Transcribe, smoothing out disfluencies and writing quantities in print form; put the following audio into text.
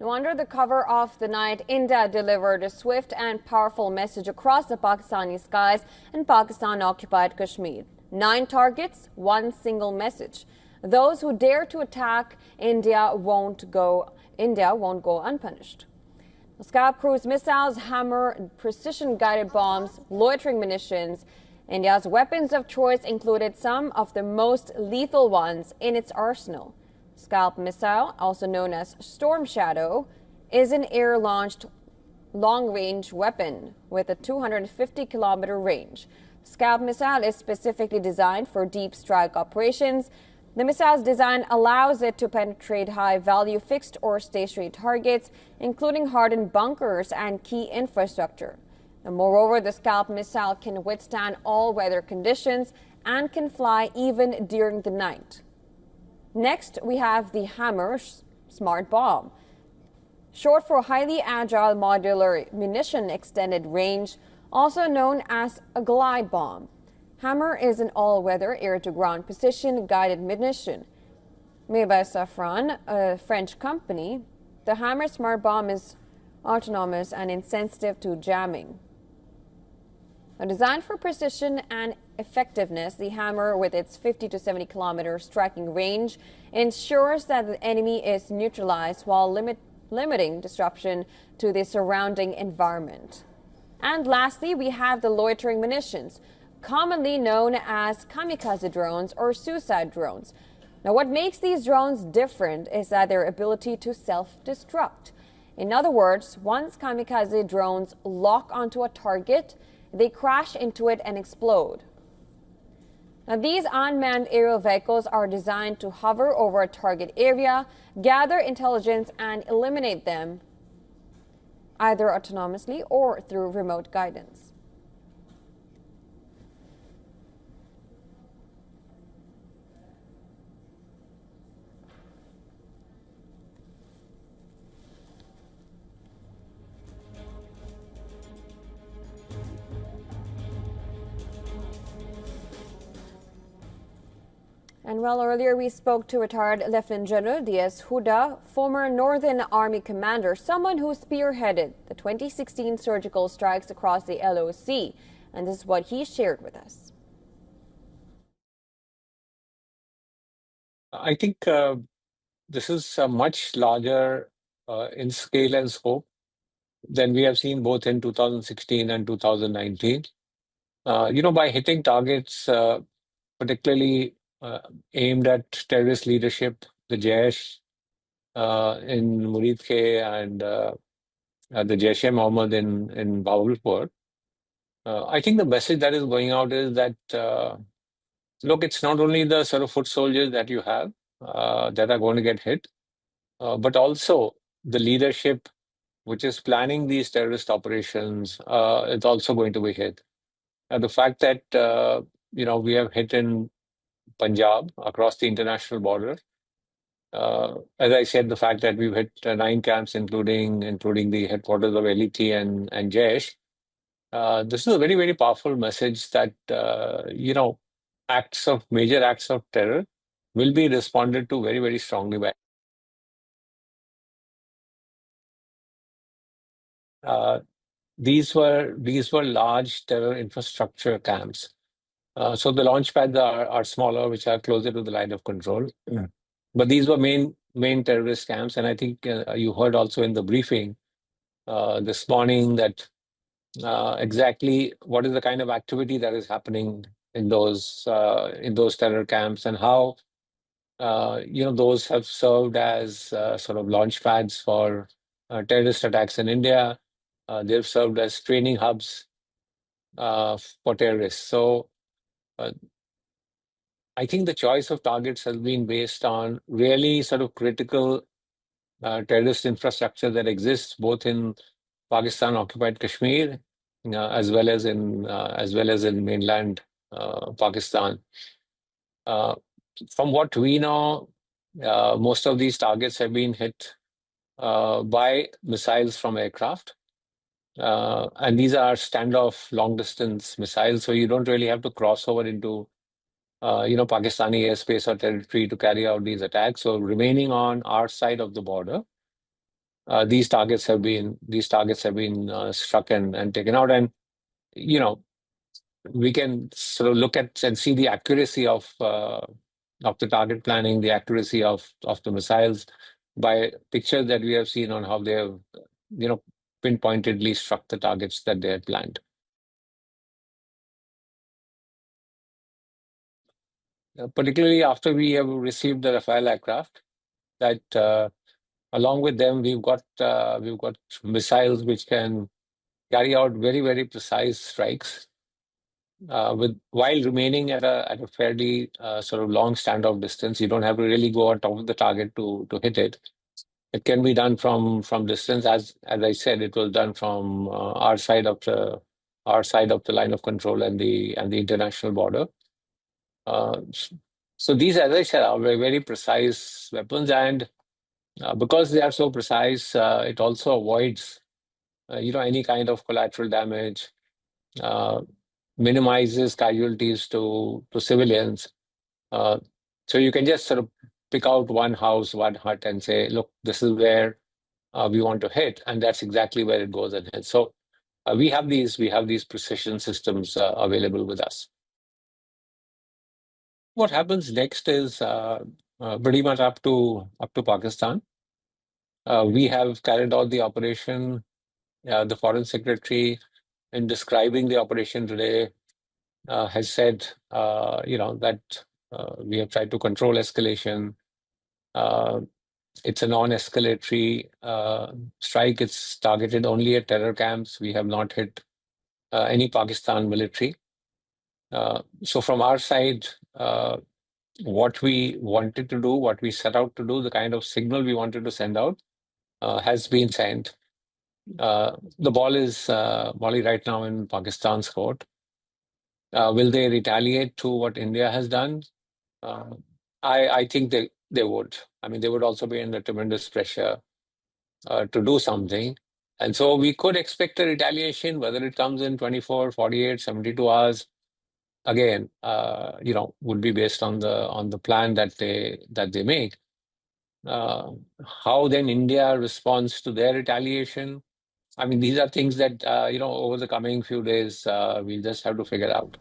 Now, under the cover of the night, India delivered a swift and powerful message across the Pakistani skies and Pakistan-occupied Kashmir. 9 targets, one single message. Those who dare to attack India won't go unpunished. Scalp cruise missiles, hammer, precision-guided bombs, loitering munitions. India's weapons of choice included some of the most lethal ones in its arsenal. Scalp missile, also known as Storm Shadow, is an air-launched long-range weapon with a 250-kilometer range. Scalp missile is specifically designed for deep strike operations. The missile's design allows it to penetrate high-value fixed or stationary targets, including hardened bunkers and key infrastructure. And moreover, the Scalp missile can withstand all weather conditions and can fly even during the night. Next, we have the Hammer Smart Bomb, short for Highly Agile Modular Munition Extended Range, also known as a glide bomb. Hammer is an all-weather air-to-ground precision-guided munition. Made by Safran, a French company, the Hammer Smart Bomb is autonomous and insensitive to jamming. Now, designed for precision and effectiveness, the Hammer, with its 50 to 70 kilometer striking range, ensures that the enemy is neutralized while limiting disruption to the surrounding environment. And lastly, we have the loitering munitions, commonly known as kamikaze drones or suicide drones. Now, what makes these drones different is that their ability to self-destruct. In other words, once kamikaze drones lock onto a target, they crash into it and explode. Now, these unmanned aerial vehicles are designed to hover over a target area, gather intelligence, and eliminate them either autonomously or through remote guidance. And well, earlier we spoke to retired Lieutenant General D.S. Huda, former Northern Army commander, someone who spearheaded the 2016 surgical strikes across the LOC. And this is what he shared with us. I think this is much larger in scale and scope than we have seen both in 2016 and 2019. By hitting targets, particularly aimed at terrorist leadership, the Jaish in Murid Khe and the Jaish-e-Mohammed in Bahawalpur. I think the message that is going out is that, look, it's not only the sort of foot soldiers that you have that are going to get hit, but also the leadership which is planning these terrorist operations is also going to be hit. The fact that, we have hit in Punjab across the international border. As I said, the fact that we've hit 9 camps, including the headquarters of LET and Jaish. This is a very, very powerful message that, major acts of terror will be responded to very, very strongly by. These were large terror infrastructure camps. So the launch pads are smaller, which are closer to the line of control. Yeah. But these were main terrorist camps, and I think you heard also in the briefing this morning that exactly what is the kind of activity that is happening in those terror camps, and how those have served as sort of launch pads for terrorist attacks in India. They've served as training hubs for terrorists. So I think the choice of targets has been based on really sort of critical terrorist infrastructure that exists both in Pakistan-occupied Kashmir as well as in mainland Pakistan. From what we know, most of these targets have been hit by missiles from aircraft. And these are standoff long-distance missiles, so you don't really have to cross over into Pakistani airspace or territory to carry out these attacks. So remaining on our side of the border, these targets have been struck and taken out. And you know, we can sort of look at and see the accuracy of the target planning, the accuracy of the missiles by pictures that we have seen on how they have, you know, pinpointedly struck the targets that they had planned. Particularly after we have received the Rafale aircraft, that along with them we've got missiles which can carry out very precise strikes with while remaining at a fairly sort of long standoff distance. You don't have to really go on top of the target to hit it. It can be done from distance. As I said, it was done from our side of the line of control and the international border. Uh, so these, as I said, are very precise weapons, and because they are so precise, it also avoids any kind of collateral damage, uh, minimizes casualties to civilians. Uh, so you can just sort of pick out one house, one hut, and say, look, this is where we want to hit, and that's exactly where it goes and hits. So we have these precision systems available with us. What happens next is pretty much up to Pakistan. We have carried out the operation. The Foreign Secretary, in describing the operation today, has said, that we have tried to control escalation. It's a non-escalatory strike. It's targeted only at terror camps. We have not hit any Pakistan military. So from our side, what we wanted to do, what we set out to do, the kind of signal we wanted to send out has been sent. The ball is Molly right now in Pakistan's court. Will they retaliate to what India has done? Uh, I think they would. I mean, they would also be under tremendous pressure to do something. And so we could expect a retaliation, whether it comes in 24, 48, 72 hours. Again, would be based on the plan that they make. How then India responds to their retaliation? I mean, these are things that over the coming few days we'll just have to figure out.